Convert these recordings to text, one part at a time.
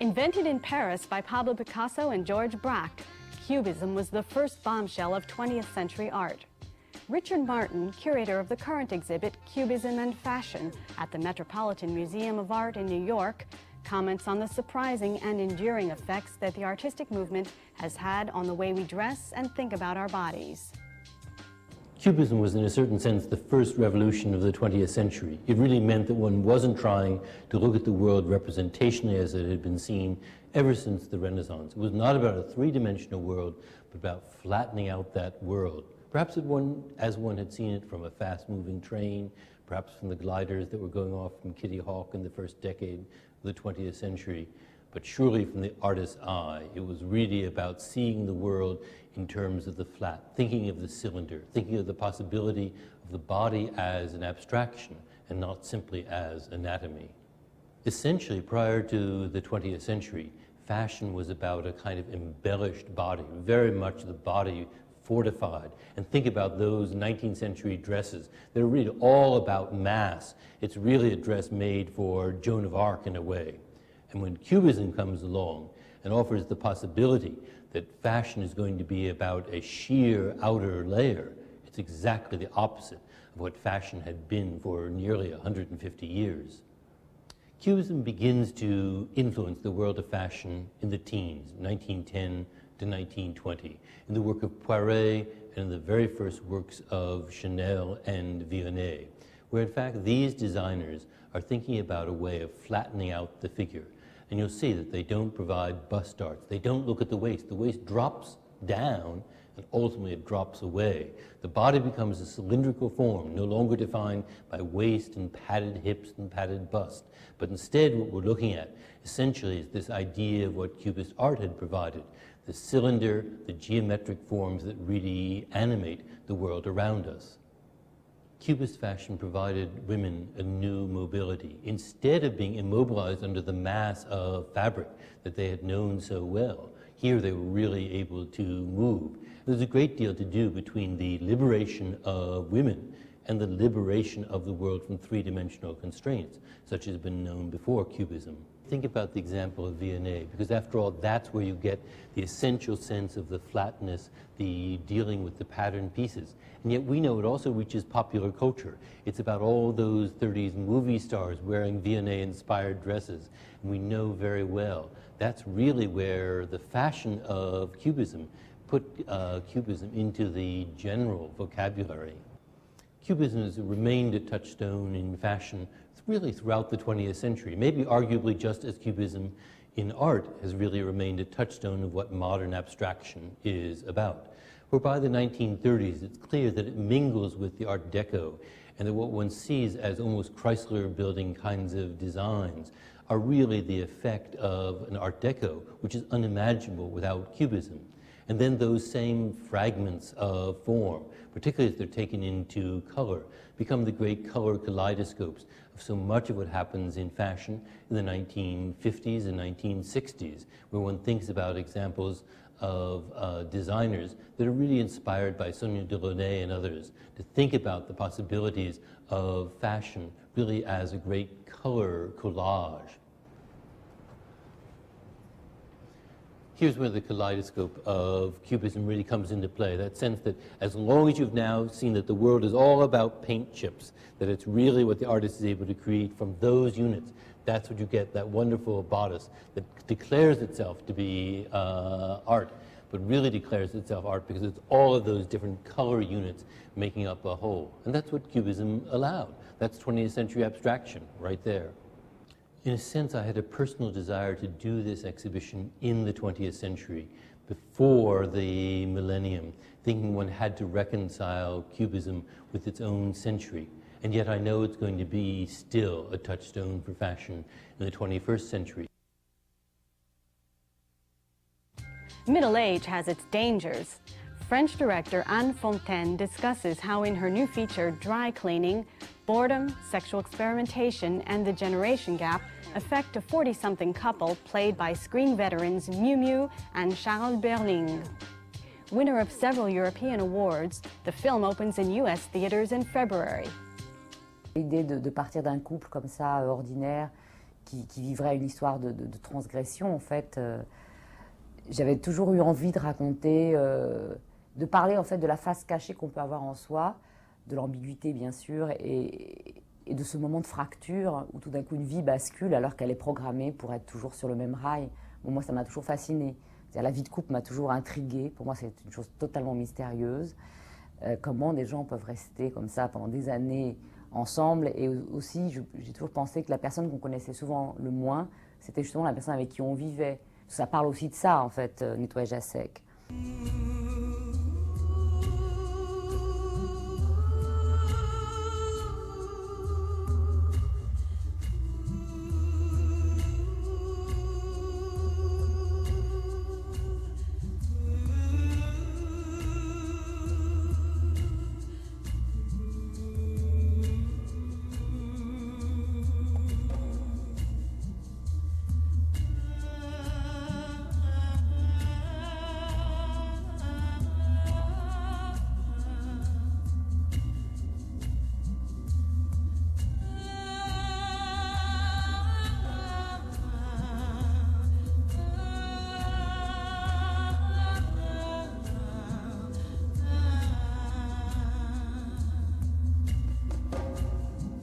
Invented in Paris by Pablo Picasso and George Braque, Cubism was the first bombshell of 20th century art. Richard Martin, curator of the current exhibit, Cubism and Fashion, at the Metropolitan Museum of Art in New York, comments on the surprising and enduring effects that the artistic movement has had on the way we dress and think about our bodies. Cubism was, in a certain sense, the first revolution of the 20th century. It really meant that one wasn't trying to look at the world representationally as it had been seen ever since the Renaissance. It was not about a three-dimensional world, but about flattening out that world. Perhaps as one had seen it from a fast-moving train, perhaps from the gliders that were going off from Kitty Hawk in the first decade of the 20th century. But surely from the artist's eye, it was really about seeing the world in terms of the flat, thinking of the cylinder, thinking of the possibility of the body as an abstraction and not simply as anatomy. Essentially, prior to the 20th century, fashion was about a kind of embellished body, very much the body fortified. And think about those 19th century dresses. They're really all about mass. It's really a dress made for Joan of Arc in a way. And when Cubism comes along and offers the possibility that fashion is going to be about a sheer outer layer, it's exactly the opposite of what fashion had been for nearly 150 years. Cubism begins to influence the world of fashion in the teens, 1910 to 1920, in the work of Poiret and in the very first works of Chanel and Vionnet, where in fact these designers are thinking about a way of flattening out the figure. And you'll see that they don't provide bust darts. They don't look at the waist. The waist drops down and ultimately it drops away. The body becomes a cylindrical form, no longer defined by waist and padded hips and padded bust. But instead what we're looking at essentially is this idea of what Cubist art had provided, the cylinder, the geometric forms that really animate the world around us. Cubist fashion provided women a new mobility. Instead of being immobilized under the mass of fabric that they had known so well, here they were really able to move. There's a great deal to do between the liberation of women and the liberation of the world from three-dimensional constraints, such as has been known before Cubism. Think about the example of Vionnet, because after all, that's where you get the essential sense of the flatness, the dealing with the patterned pieces. And yet we know it also reaches popular culture. It's about all those 30s movie stars wearing Vionnet-inspired dresses. And we know very well that's really where the fashion of Cubism put Cubism into the general vocabulary. Cubism has remained a touchstone in fashion really throughout the 20th century, maybe arguably just as Cubism in art has really remained a touchstone of what modern abstraction is about. For by the 1930s, it's clear that it mingles with the Art Deco, and that what one sees as almost Chrysler building kinds of designs are really the effect of an Art Deco, which is unimaginable without Cubism. And then those same fragments of form, particularly as they're taken into color, become the great color kaleidoscopes of so much of what happens in fashion in the 1950s and 1960s, where one thinks about examples of designers that are really inspired by Sonia Delaunay and others to think about the possibilities of fashion really as a great color collage. Here's where the kaleidoscope of Cubism really comes into play, that sense that as long as you've now seen that the world is all about paint chips, that it's really what the artist is able to create from those units, that's what you get, that wonderful bodice that declares itself to be art, but really declares itself art because it's all of those different color units making up a whole. And that's what Cubism allowed. That's 20th century abstraction right there. In a sense, I had a personal desire to do this exhibition in the 20th century, before the millennium, thinking one had to reconcile Cubism with its own century. And yet I know it's going to be still a touchstone for fashion in the 21st century. Middle age has its dangers. French director Anne Fontaine discusses how in her new feature, Dry Cleaning, boredom, sexual experimentation, and the generation gap affect a 40-something couple played by screen veterans Miu Miu and Charles Berling. Winner of several European awards, the film opens in US theaters in February. L'idée de partir d'un couple comme ça, ordinaire, qui vivrait une histoire de transgression, en fait, j'avais toujours eu envie de raconter, de parler en fait de la face cachée qu'on peut avoir en soi, de l'ambiguïté bien sûr, et de ce moment de fracture où tout d'un coup une vie bascule alors qu'elle est programmée pour être toujours sur le même rail. Bon, moi, ça m'a toujours fascinée. La vie de couple m'a toujours intriguée. Pour moi, c'est une chose totalement mystérieuse. Comment des gens peuvent rester comme ça pendant des années ensemble. Et aussi, j'ai toujours pensé que la personne qu'on connaissait souvent le moins, c'était justement la personne avec qui on vivait. Ça parle aussi de ça, en fait, nettoyage à sec.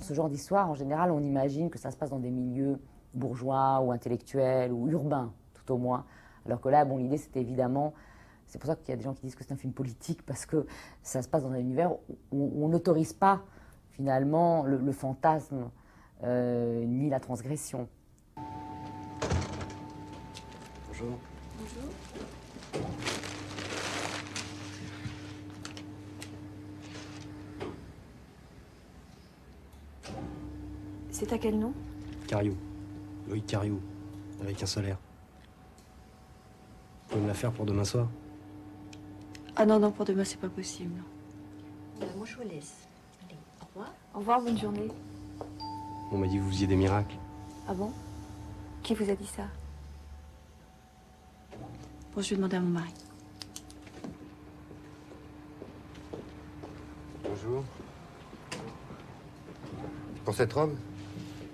Ce genre d'histoire, en général, on imagine que ça se passe dans des milieux bourgeois ou intellectuels ou urbains, tout au moins. Alors que là, bon, l'idée, c'était évidemment... C'est pour ça qu'il y a des gens qui disent que c'est un film politique, parce que ça se passe dans un univers où on n'autorise pas, finalement, le fantasme ni la transgression. Bonjour. Bonjour. C'est à quel nom? Cariou. Loïc Cariou, avec un solaire. Vous pouvez me la faire pour demain soir? Ah non, non, pour demain, c'est pas possible. Moi, je vous laisse. Allez, au revoir. Au revoir, bonne journée. On m'a dit que vous faisiez des miracles. Ah bon? Qui vous a dit ça? Bon, je vais demander à mon mari. Bonjour. Pour cette robe?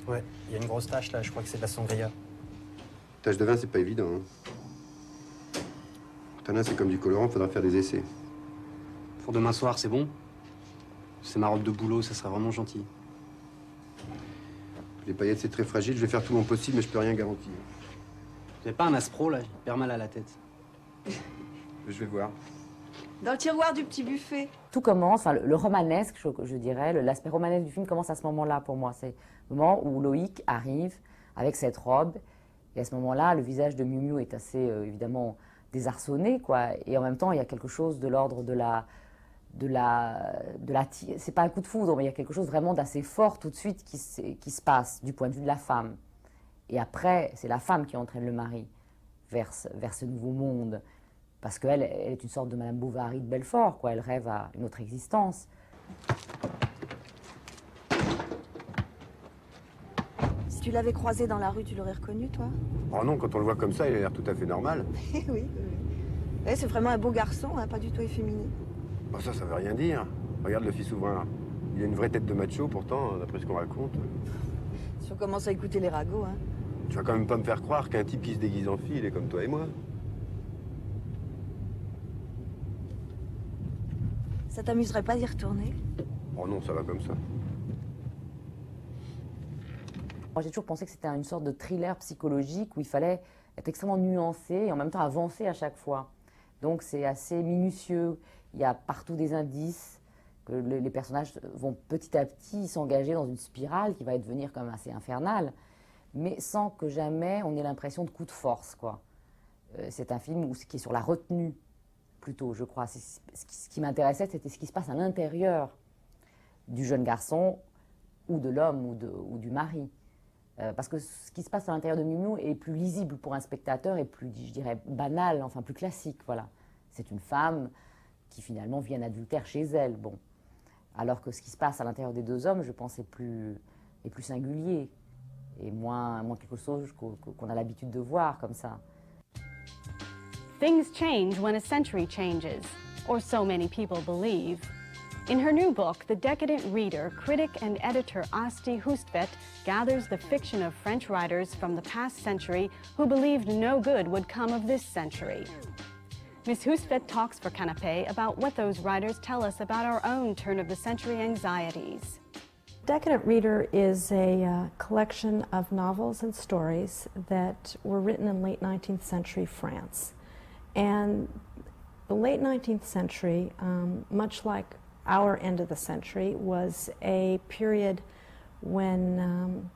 Ouais, il y a une grosse tache là, je crois que c'est de la sangria. Tache de vin, c'est pas évident. Hein. Tana, c'est comme du colorant, faudra faire des essais. Pour demain soir, c'est bon? C'est ma robe de boulot, ça serait vraiment gentil. Les paillettes, c'est très fragile, je vais faire tout mon possible, mais je peux rien garantir. Vous avez pas un aspro là? J'ai hyper mal à la tête. Je vais voir. Dans le tiroir du petit buffet. Tout commence, enfin, le romanesque, je dirais, l'aspect romanesque du film commence à ce moment-là pour moi. C'est le moment où Loïc arrive avec cette robe. Et à ce moment-là, le visage de Miu Miu est assez, évidemment, désarçonné, quoi. Et en même temps, il y a quelque chose de l'ordre c'est pas un coup de foudre, mais il y a quelque chose vraiment d'assez fort tout de suite qui se passe du point de vue de la femme. Et après, c'est la femme qui entraîne le mari vers ce nouveau monde. Parce qu'elle elle est une sorte de Madame Bovary de Belfort, quoi. Elle rêve à une autre existence. Si tu l'avais croisé dans la rue, tu l'aurais reconnu, toi? Oh non, quand on le voit comme ça, il a l'air tout à fait normal. Oui, oui. Ouais, c'est vraiment un beau garçon, hein, pas du tout efféminé. Oh, ça veut rien dire. Regarde le fils souverain. Il a une vraie tête de macho, pourtant, d'après ce qu'on raconte. Si on commence à écouter les ragots, hein. Tu vas quand même pas me faire croire qu'un type qui se déguise en fille, il est comme toi et moi. Ça t'amuserait pas d'y retourner? Oh non, ça va comme ça. Moi, j'ai toujours pensé que c'était une sorte de thriller psychologique où il fallait être extrêmement nuancé et en même temps avancer à chaque fois. Donc c'est assez minutieux. Il y a partout des indices, que les personnages vont petit à petit s'engager dans une spirale qui va devenir quand même assez infernale, mais sans que jamais on ait l'impression de coup de force, quoi. C'est un film qui est sur la retenue, plutôt, je crois. Ce qui m'intéressait, c'était ce qui se passe à l'intérieur du jeune garçon, ou de l'homme, ou du mari. Parce que ce qui se passe à l'intérieur de Miu Miu est plus lisible pour un spectateur et plus, je dirais, banal, enfin plus classique, voilà. C'est une femme qui finalement vit un adultère chez elle, bon. Alors que ce qui se passe à l'intérieur des deux hommes, je pense, est plus singulier et moins quelque chose qu'on a l'habitude de voir comme ça. Things change when a century changes, or so many people believe. In her new book, The Decadent Reader, critic and editor Asti Hustvedt gathers the fiction of French writers from the past century who believed no good would come of this century. Ms. Hustvedt talks for Canape about what those writers tell us about our own turn-of-the-century anxieties. Decadent Reader is a collection of novels and stories that were written in late 19th century France. And the late 19th century, much like our end of the century, was a period when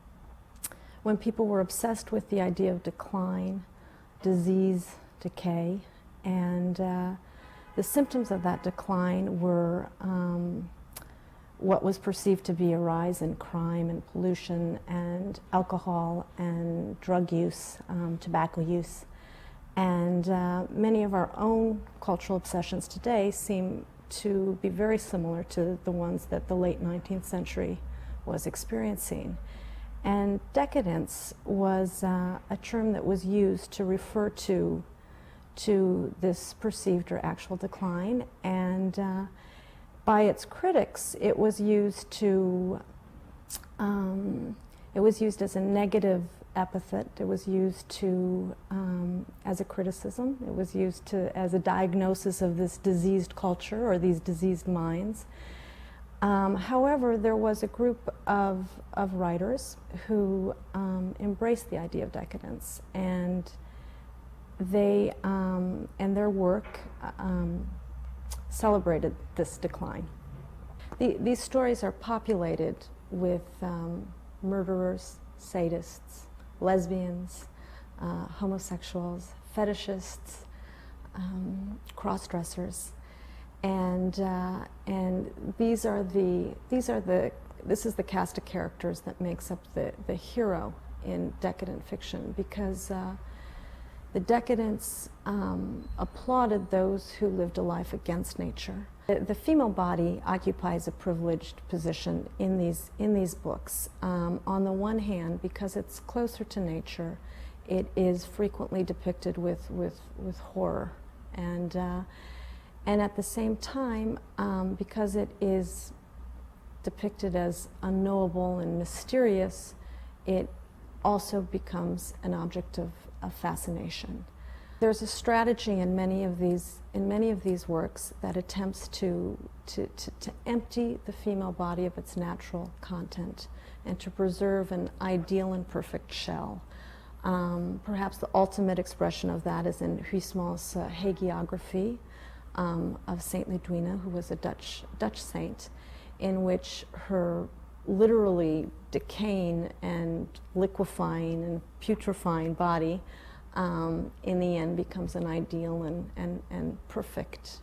people were obsessed with the idea of decline, disease, decay, and the symptoms of that decline were what was perceived to be a rise in crime and pollution and alcohol and drug use, tobacco use. And many of our own cultural obsessions today seem to be very similar to the ones that the late 19th century was experiencing. And decadence was a term that was used to refer to this perceived or actual decline, and by its critics it was used as a negative epithet. It was used as a criticism. It was used as a diagnosis of this diseased culture or these diseased minds. However, there was a group of writers who embraced the idea of decadence, and they and their work celebrated this decline. These stories are populated with murderers, sadists, lesbians, homosexuals, fetishists, cross-dressers, and this is the cast of characters that makes up the hero in decadent fiction, because the decadents applauded those who lived a life against nature. The female body occupies a privileged position in these books. On the one hand, because it's closer to nature, it is frequently depicted with horror, and at the same time, because it is depicted as unknowable and mysterious, it also becomes an object of fascination. There's a strategy in many of these works that attempts to empty the female body of its natural content and to preserve an ideal and perfect shell. Perhaps the ultimate expression of that is in Huysmans' hagiography of Saint Lidwina, who was a Dutch saint, in which her literally decaying and liquefying and putrefying body in the end becomes an ideal and perfect,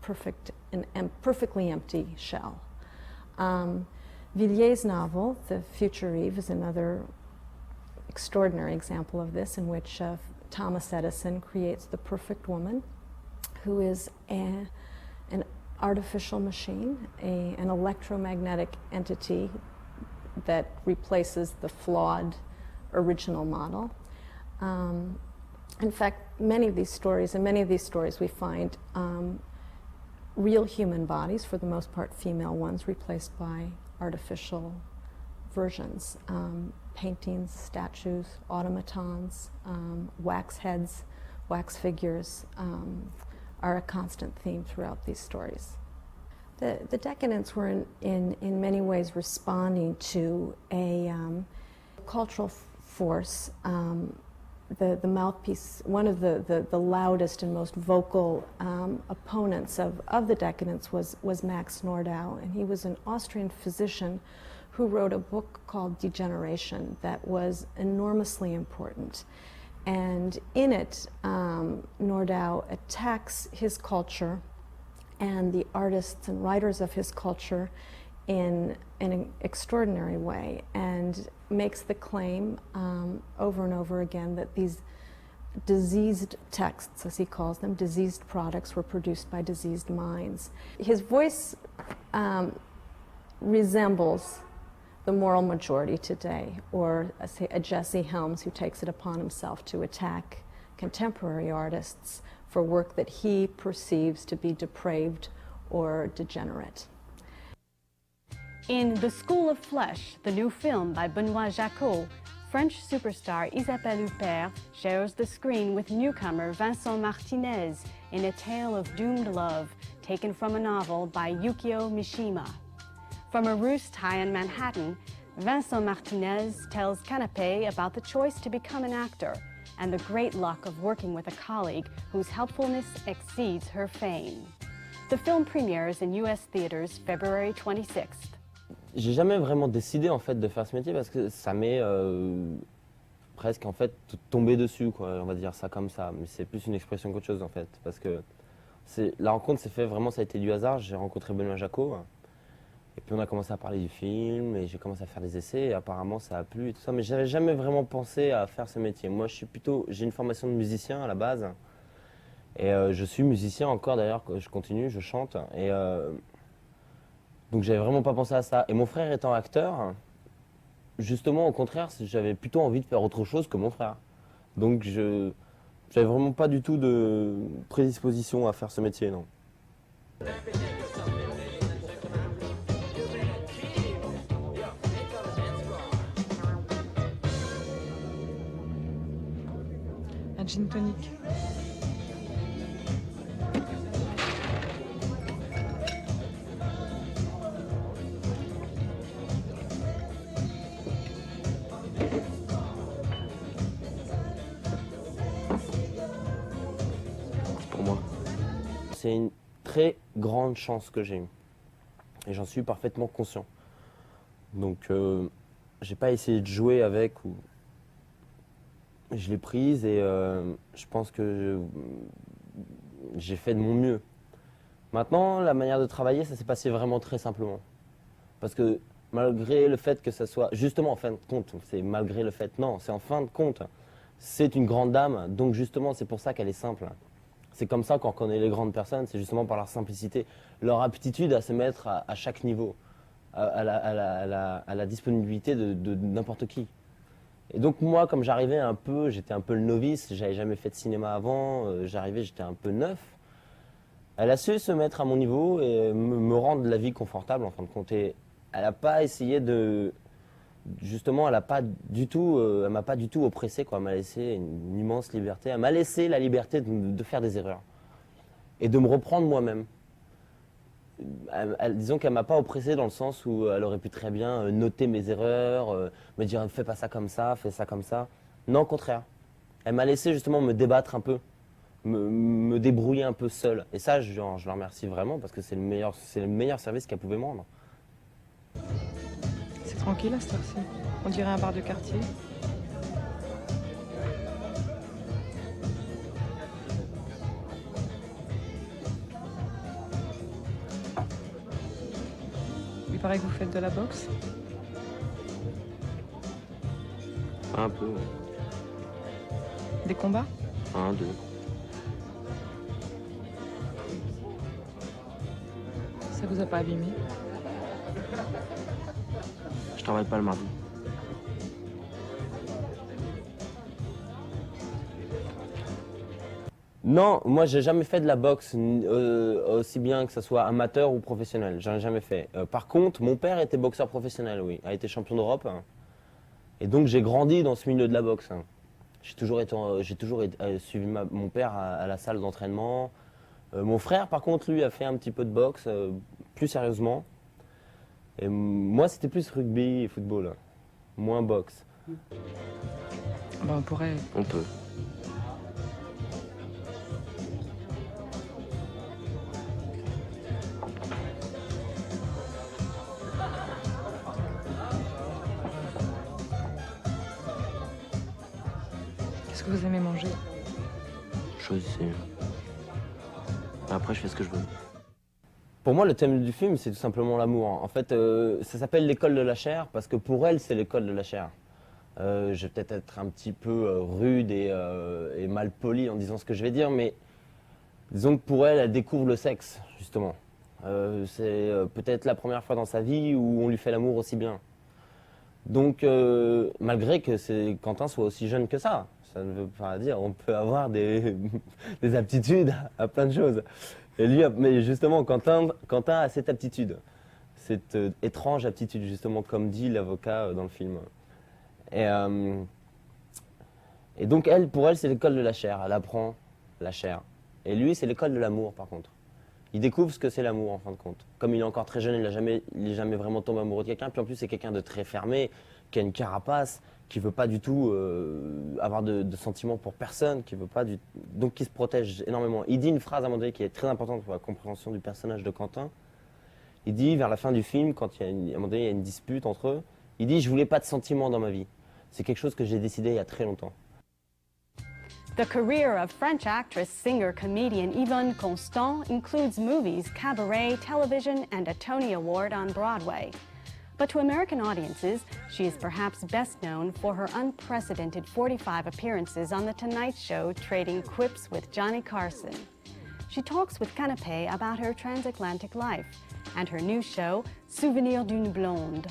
perfectly empty shell. Villiers' novel, The Future Eve, is another extraordinary example of this, in which Thomas Edison creates the perfect woman, who is an artificial machine, an electromagnetic entity that replaces the flawed original model. In fact, many of these stories we find real human bodies, for the most part female ones, replaced by artificial versions. Paintings, statues, automatons, wax heads, wax figures are a constant theme throughout these stories. The decadents were in many ways responding to a cultural force. The mouthpiece, one of the loudest and most vocal opponents of the decadence was Max Nordau, and he was an Austrian physician who wrote a book called Degeneration that was enormously important. And in it, Nordau attacks his culture and the artists and writers of his culture in an extraordinary way, and makes the claim over and over again that these diseased texts, as he calls them, diseased products, were produced by diseased minds. His voice resembles the moral majority today, or say a Jesse Helms, who takes it upon himself to attack contemporary artists for work that he perceives to be depraved or degenerate. In The School of Flesh, the new film by Benoît Jacot, French superstar Isabelle Huppert shares the screen with newcomer Vincent Martinez in a tale of doomed love taken from a novel by Yukio Mishima. From a roost high in Manhattan, Vincent Martinez tells Canape about the choice to become an actor and the great luck of working with a colleague whose helpfulness exceeds her fame. The film premieres in US theaters February 26th. J'ai jamais vraiment décidé en fait de faire ce métier parce que ça m'est presque en fait tombé dessus, quoi, on va dire ça comme ça. Mais c'est plus une expression qu'autre chose en fait, parce que la rencontre s'est fait vraiment, ça a été du hasard. J'ai rencontré Benoît Jacot et puis on a commencé à parler du film et j'ai commencé à faire des essais et apparemment ça a plu et tout ça. Mais j'avais jamais vraiment pensé à faire ce métier. Moi j'ai une formation de musicien à la base et je suis musicien encore d'ailleurs, je continue, je chante et donc j'avais vraiment pas pensé à ça. Et mon frère étant acteur, justement au contraire, j'avais plutôt envie de faire autre chose que mon frère. Donc j'avais vraiment pas du tout de prédisposition à faire ce métier, non. Un gin tonic. C'est une très grande chance que j'ai eue et j'en suis parfaitement conscient. Donc j'ai pas essayé de jouer avec ou je l'ai prise et je pense que j'ai fait de mon mieux. Maintenant, la manière de travailler, ça s'est passé vraiment très simplement. Parce que malgré le fait que ça soit, justement en fin de compte, c'est malgré le fait, non, c'est en fin de compte, c'est une grande dame, donc justement c'est pour ça qu'elle est simple. C'est comme ça qu'on reconnaît les grandes personnes, c'est justement par leur simplicité, leur aptitude à se mettre à chaque niveau, à la disponibilité de n'importe qui. Et donc moi, comme j'arrivais un peu, j'étais un peu le novice, j'avais jamais fait de cinéma avant, j'arrivais, j'étais un peu neuf. Elle a su se mettre à mon niveau et me rendre la vie confortable en fin de compte. Et elle n'a pas essayé de... Justement, elle m'a pas du tout oppressé, quoi. Elle m'a laissé une immense liberté. Elle m'a laissé la liberté de faire des erreurs et de me reprendre moi-même. Disons qu'elle m'a pas oppressé dans le sens où elle aurait pu très bien noter mes erreurs, me dire fais pas ça comme ça, fais ça comme ça. Non, au contraire. Elle m'a laissé justement me débattre un peu, me débrouiller un peu seul. Et ça, je la remercie vraiment parce que c'est le meilleur service qu'elle pouvait me rendre. C'est tranquille à cette heure-ci. On dirait un bar de quartier. Il paraît que vous faites de la boxe. Un peu. Des combats? Un, deux. Ça vous a pas abîmé? Je travaille pas le mardi. Non, moi j'ai jamais fait de la boxe, aussi bien que ce soit amateur ou professionnel, j'en ai jamais fait. Par contre, mon père était boxeur professionnel, oui, a été champion d'Europe. Hein. Et donc j'ai grandi dans ce milieu de la boxe. Hein. J'ai toujours suivi mon père à la salle d'entraînement. Mon frère, par contre, lui, a fait un petit peu de boxe, plus sérieusement. Et moi, c'était plus rugby et football, moins boxe. Bah, on pourrait... On peut. Qu'est-ce que vous aimez manger? Choisissez. Après, je fais ce que je veux. Pour moi, le thème du film, c'est tout simplement l'amour. En fait, ça s'appelle l'école de la chair parce que pour elle, c'est l'école de la chair. Je vais peut-être être un petit peu rude et mal poli en disant ce que je vais dire, mais disons que pour elle, elle découvre le sexe, justement. C'est peut-être la première fois dans sa vie où on lui fait l'amour aussi bien. Donc, malgré que Quentin soit aussi jeune que ça ne veut pas dire on peut avoir des aptitudes à plein de choses. Et lui, mais justement, Quentin a cette aptitude, cette étrange aptitude, justement, comme dit l'avocat dans le film. Et donc, pour elle, c'est l'école de la chair. Elle apprend la chair. Et lui, c'est l'école de l'amour, par contre. Il découvre ce que c'est l'amour, en fin de compte. Comme il est encore très jeune, il n'est jamais vraiment tombé amoureux de quelqu'un. Puis en plus, c'est quelqu'un de très fermé, qui a une carapace, qui ne veut pas du tout avoir de sentiments pour personne, donc qui se protège énormément. Il dit une phrase à un moment donné qui est très importante pour la compréhension du personnage de Quentin. Il dit, vers la fin du film, quand à un moment donné, il y a une dispute entre eux, il dit « Je voulais pas de sentiments dans ma vie. C'est quelque chose que j'ai décidé il y a très longtemps. » The career of French actress, singer, comedian Yvonne Constant includes movies, cabaret, television, and a Tony Award on Broadway. But to American audiences, she is perhaps best known for her unprecedented 45 appearances on The Tonight Show, trading quips with Johnny Carson. She talks with Canape about her transatlantic life and her new show, Souvenir d'une Blonde.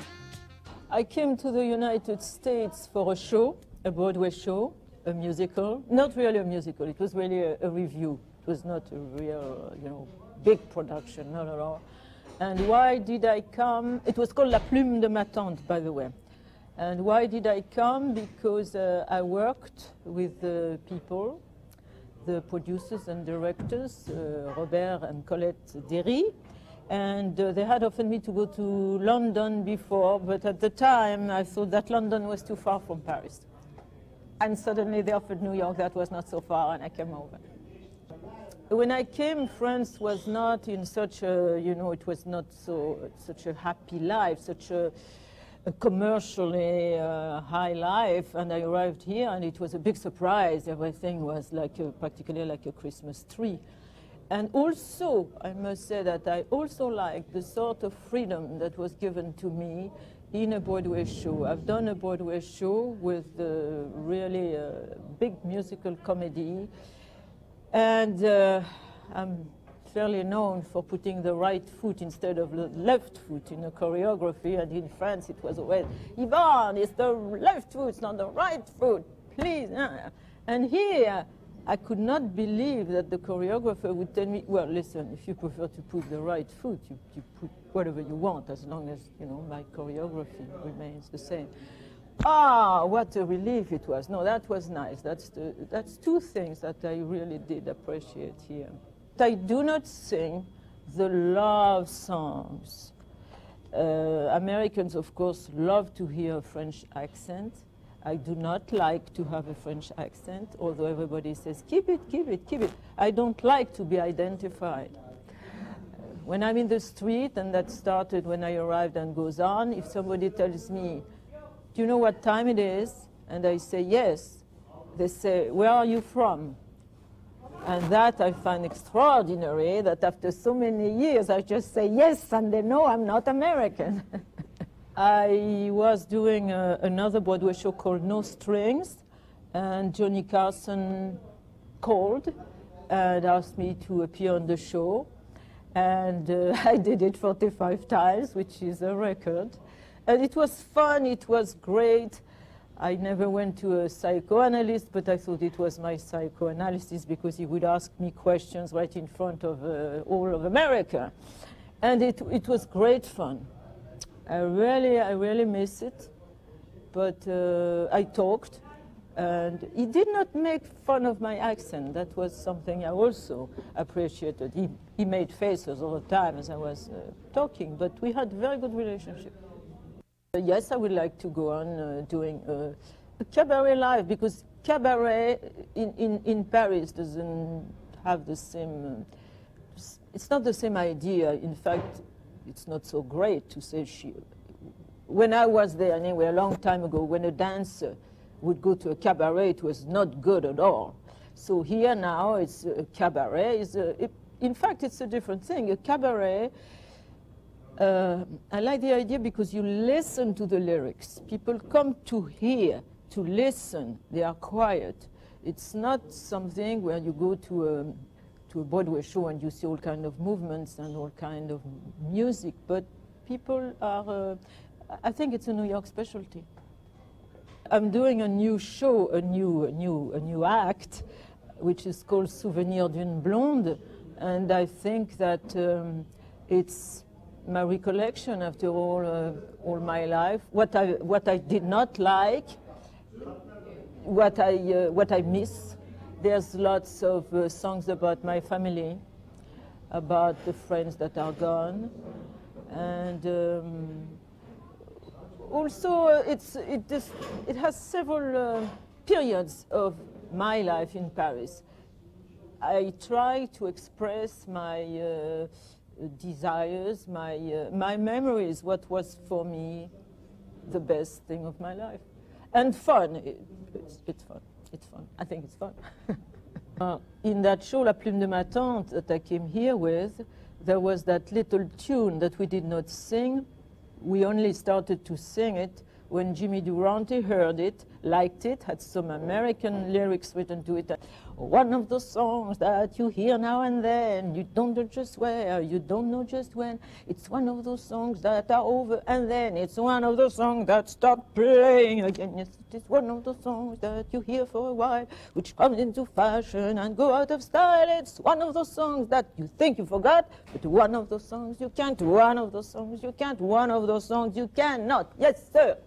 I came to the United States for a show, a Broadway show, a musical. Not really a musical, it was really a review. It was not a real, big production, not at all. And why did I come? It was called La Plume de ma Tante, by the way. And why did I come? Because I worked with the people, the producers and directors, Robert and Colette Derry. And they had offered me to go to London before, but at the time I thought that London was too far from Paris. And suddenly they offered New York, that was not so far, and I came over. When I came, France was not in such a, it was not such a happy life, such a commercially high life, and I arrived here and it was a big surprise. Everything was practically like a Christmas tree. And also, I must say that I also liked the sort of freedom that was given to me in a Broadway show. I've done a Broadway show with really a big musical comedy, and I'm fairly known for putting the right foot instead of the left foot in a choreography, and in France it was always, Yvonne, it's the left foot, it's not the right foot, please. And here, I could not believe that the choreographer would tell me, well, listen, if you prefer to put the right foot, you put whatever you want, as long as, my choreography remains the same. Ah, what a relief it was. No, that was nice. That's two things that I really did appreciate here. I do not sing the love songs. Americans, of course, love to hear a French accent. I do not like to have a French accent, although everybody says, keep it, keep it, keep it. I don't like to be identified. When I'm in the street, and that started when I arrived and goes on, if somebody tells me, do you know what time it is? And I say, yes. They say, where are you from? And that I find extraordinary, that after so many years, I just say yes, and they know I'm not American. I was doing another Broadway show called No Strings, and Johnny Carson called and asked me to appear on the show. And I did it 45 times, which is a record. And it was fun, it was great. I never went to a psychoanalyst, but I thought it was my psychoanalyst because he would ask me questions right in front of all of America. And it was great fun. I really miss it, but I talked, and he did not make fun of my accent. That was something I also appreciated. He made faces all the time as I was talking, but we had a very good relationship. Yes, I would like to go on doing a cabaret live, because cabaret in Paris doesn't have the same, it's not the same idea. In fact, it's not so great to say when I was there anyway, a long time ago, when a dancer would go to a cabaret, it was not good at all. So here now, it's a cabaret. In fact, it's a different thing. A cabaret, I like the idea because you listen to the lyrics. People come to hear, to listen. They are quiet. It's not something where you go to a Broadway show and you see all kind of movements and all kind of music, but people are, I think it's a New York specialty. I'm doing a new show, a new act, which is called Souvenir d'une Blonde, And I think that it's my recollection after all my life, what I did not like, what I miss. There's lots of songs about my family, about the friends that are gone, and also it has several periods of my life in Paris. I try to express my desires, my memories, what was for me the best thing of my life. And fun, it's fun, it's fun, I think it's fun. In that show, La Plume de ma Tante, that I came here with, there was that little tune that we did not sing. We only started to sing it when Jimmy Durante heard it, liked it, had some American lyrics written to it. One of those songs that you hear now and then, you don't know just where, you don't know just when. It's one of those songs that are over and then it's one of those songs that stop playing again. Yes, it is one of those songs that you hear for a while, which comes into fashion and go out of style. It's one of those songs that you think you forgot, but one of those songs you can't, one of those songs you can't, one of those songs you cannot. Yes, sir.